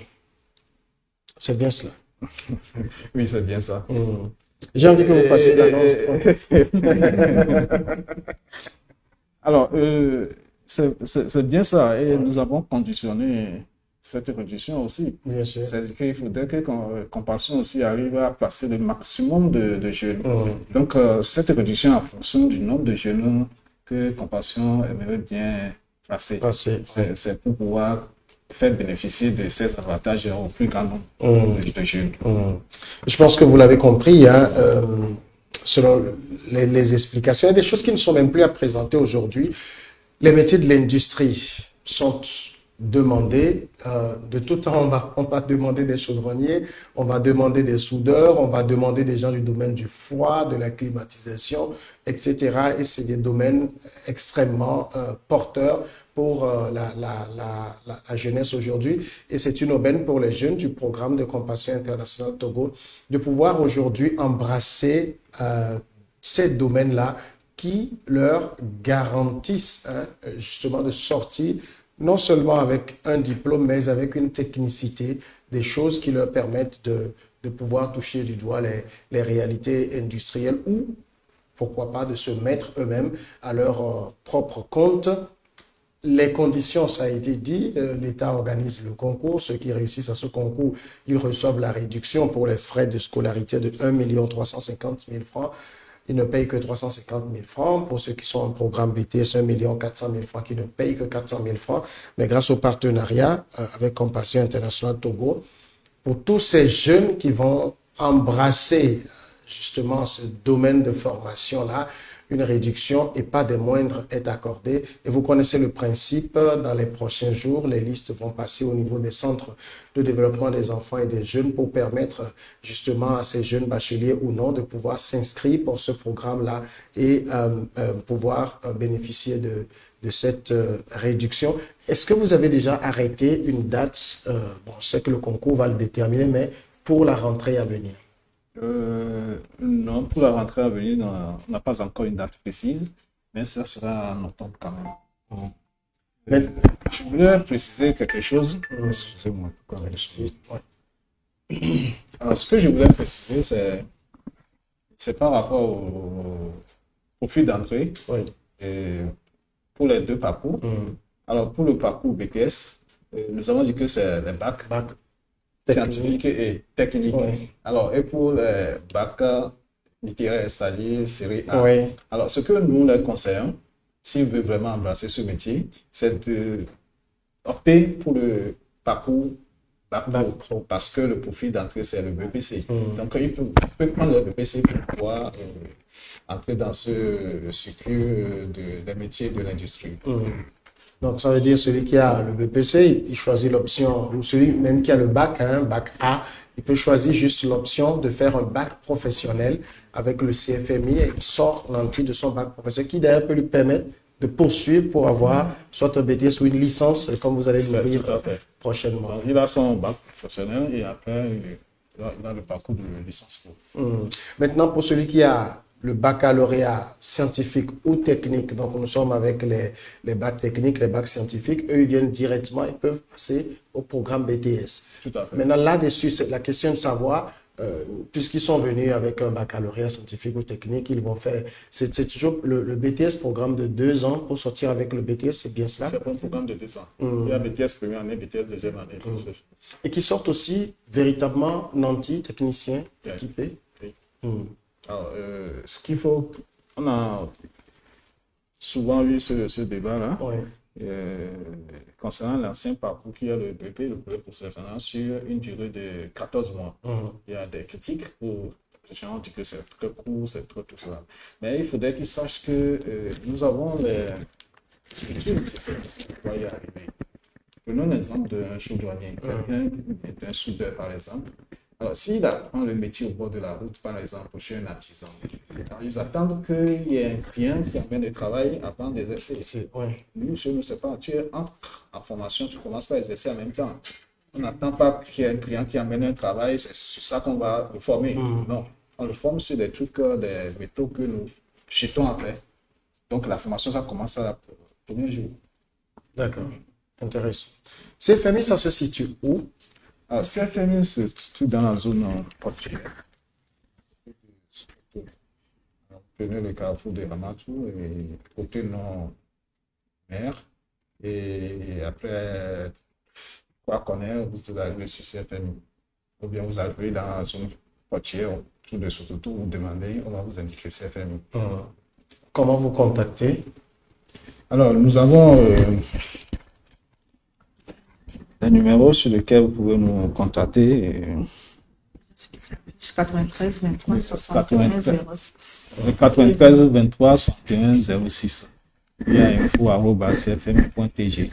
C'est bien cela? Oui, c'est bien ça. J'ai envie que vous passiez l'annonce. Alors, c'est bien ça. Et nous avons conditionné cette réduction aussi. Bien sûr. C'est qu'il faudrait que Compassion aussi arrive à placer le maximum de jeunes. Donc, cette réduction en fonction du nombre de jeunes que Compassion aimerait bien placer. C'est pour pouvoir faire bénéficier de ces avantages au plus grand nombre de jeunes. Je pense que vous l'avez compris, selon les explications, il y a des choses qui ne sont même plus à présenter aujourd'hui. Les métiers de l'industrie sont demandés. De tout temps, on va demander des chaudronniers, on va demander des soudeurs, on va demander des gens du domaine du froid, de la climatisation, etc. Et c'est des domaines extrêmement porteurs pour la jeunesse aujourd'hui. Et c'est une aubaine pour les jeunes du programme de Compassion Internationale Togo de pouvoir aujourd'hui embrasser ces domaines-là qui leur garantissent justement de sortir non seulement avec un diplôme, mais avec une technicité, des choses qui leur permettent de pouvoir toucher du doigt les réalités industrielles ou, pourquoi pas, de se mettre eux-mêmes à leur propre compte. Les conditions, ça a été dit, l'État organise le concours. Ceux qui réussissent à ce concours, ils reçoivent la réduction pour les frais de scolarité de 1 350 000 francs. ils ne payent que 350 000 francs. Pour ceux qui sont en programme BTS, 1 400 000 francs, qui ne payent que 400 000 francs. Mais grâce au partenariat avec Compassion Internationale Togo, pour tous ces jeunes qui vont embrasser justement ce domaine de formation-là, une réduction et pas des moindres est accordée. Et vous connaissez le principe, dans les prochains jours, les listes vont passer au niveau des centres de développement des enfants et des jeunes pour permettre justement à ces jeunes bacheliers ou non de pouvoir s'inscrire pour ce programme-là et pouvoir bénéficier de cette réduction. Est-ce que vous avez déjà arrêté une date, bon, je sais que le concours va le déterminer, mais pour la rentrée à venir? Non, pour la rentrée à venir, on n'a pas encore une date précise, mais ça sera en octobre quand même. Mais je voulais préciser quelque chose. Excusez-moi. Alors, ce que je voulais préciser, c'est par rapport au profil d'entrée pour les deux parcours. Alors, pour le parcours BTS, nous avons dit que c'est les bacs. Scientifique et technique. Alors, et pour le bac littéraire installé, série A. Alors, ce que nous les conseillons, s'ils veulent vraiment embrasser ce métier, c'est d'opter pour le parcours bac pro, parce que le profil d'entrée, c'est le BPC. Donc, il peut prendre le BPC pour pouvoir entrer dans ce circuit des métiers de l'industrie. Donc, ça veut dire celui qui a le BPC, il choisit l'option, ou celui même qui a le bac, bac A, il peut choisir juste l'option de faire un bac professionnel avec le CFMI et il sort nanti de son bac professionnel qui d'ailleurs peut lui permettre de poursuivre pour avoir soit un BTS ou une licence, comme vous allez le dire prochainement. Donc, il a son bac professionnel et après, il a le parcours de licence pro. Maintenant, pour celui qui a le baccalauréat scientifique ou technique, donc nous sommes avec les bacs techniques, les bacs scientifiques, eux ils viennent directement, ils peuvent passer au programme BTS. Tout à fait. Maintenant là-dessus, c'est la question de savoir, puisqu'ils sont venus avec un baccalauréat scientifique ou technique, ils vont faire, c'est toujours le BTS, programme de 2 ans pour sortir avec le BTS, c'est bien cela? C'est un programme de 2 ans. Il y a BTS première année, BTS deuxième année. Et qui sortent aussi véritablement nantis, techniciens équipés. Alors, ce qu'il faut, on a souvent eu ce débat-là concernant l'ancien parcours qui est le BP, le brevet professionnel, sur une durée de 14 mois. Il y a des critiques pour les gens disent que c'est très court, c'est trop tout cela. Mais il faudrait qu'ils sachent que nous avons les structures nécessaires pour y arriver. Prenons l'exemple d'un chaudronnier, quelqu'un est un soudeur par exemple. Alors, s'il apprend le métier au bord de la route, par exemple, chez un artisan, ils attendent qu'il y ait un client qui amène le travail avant d'exercer. Nous, chez nous, c'est pas, tu entres en formation, tu commences par exercer en même temps. On n'attend pas qu'il y ait un client qui amène un travail, c'est sur ça qu'on va le former. Non, on le forme sur des trucs, des métaux que nous jetons après. Donc, la formation, ça commence à le premier jour. D'accord, intéressant. CFMI, ça se situe où? Alors, CFMI se situe dans la zone portuaire. Prenez le carrefour de Ramatou et côté nord-mer. Et après, quoi qu'on ait, vous arrivez sur CFMI. Ou bien vous arrivez dans la zone portuaire, tout de suite, vous demandez, on va vous indiquer CFMI. Comment vous contactez? Alors, nous avons les numéros sur lesquels vous pouvez nous contacter. 93 23 61 06. 93 23 61 06. Il y a info@cfm.tg. Il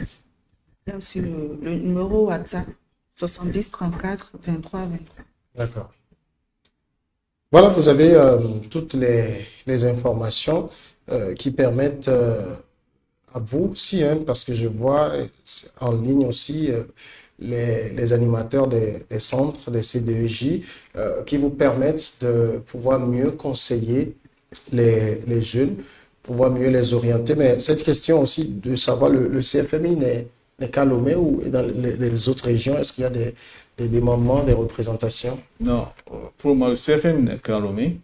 y a aussi le numéro WhatsApp 70 34 23 23. D'accord. Voilà, vous avez toutes les informations qui permettent à vous aussi, parce que je vois en ligne aussi les animateurs des centres, des CDEJ, qui vous permettent de pouvoir mieux conseiller les jeunes, pouvoir mieux les orienter. Mais cette question aussi de savoir, le CFMI n'est qu'à Lomé ou dans les autres régions, est-ce qu'il y a des moments, des représentations? Non, pour moi, le CFMI n'est qu'à Lomé.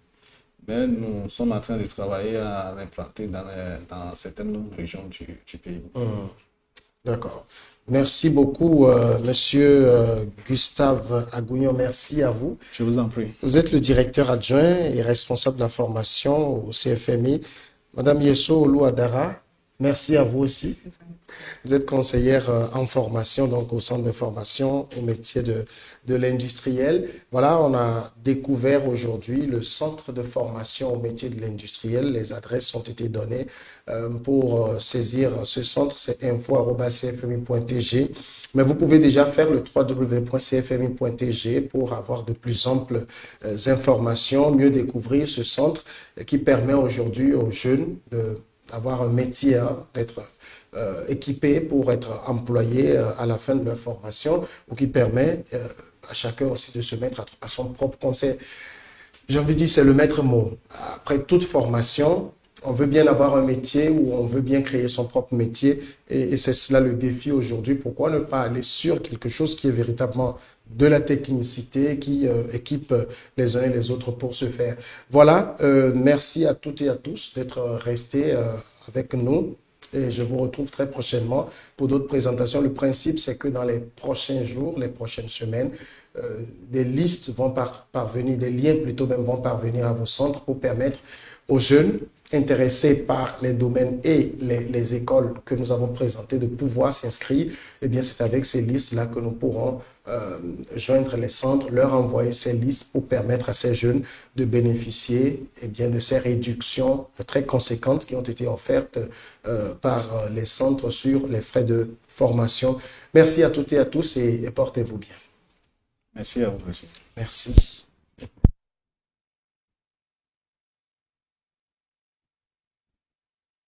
Mais nous sommes en train de travailler à l'implanter dans certaines régions du pays. D'accord. Merci beaucoup, Monsieur Gustave Agounian. Merci à vous. Je vous en prie. Vous êtes le directeur adjoint et responsable de la formation au CFMI. Madame Yesso Oluadara, merci à vous aussi. Vous êtes conseillère en formation, donc au centre de formation au métier de l'industriel. Voilà, on a découvert aujourd'hui le centre de formation au métier de l'industriel. Les adresses ont été données pour saisir ce centre. C'est info@cfmi.tg. Mais vous pouvez déjà faire le www.cfmi.tg pour avoir de plus amples informations, mieux découvrir ce centre qui permet aujourd'hui aux jeunes d'avoir un métier, d'être équipés pour être employés à la fin de leur formation, ou qui permet à chacun aussi de se mettre à son propre conseil. J'ai envie de dire, c'est le maître mot. Après toute formation, on veut bien avoir un métier ou on veut bien créer son propre métier et c'est cela le défi aujourd'hui. Pourquoi ne pas aller sur quelque chose qui est véritablement de la technicité, qui équipe les uns et les autres pour ce faire. Voilà, merci à toutes et à tous d'être restés avec nous. Et je vous retrouve très prochainement pour d'autres présentations. Le principe, c'est que dans les prochains jours, les prochaines semaines, des listes vont parvenir, des liens plutôt même vont parvenir à vos centres pour permettre aux jeunes intéressés par les domaines et les écoles que nous avons présentées de pouvoir s'inscrire. Eh bien, c'est avec ces listes-là que nous pourrons joindre les centres, leur envoyer ces listes pour permettre à ces jeunes de bénéficier bien, de ces réductions très conséquentes qui ont été offertes par les centres sur les frais de formation. Merci à toutes et à tous et portez-vous bien. Merci à vous. Merci.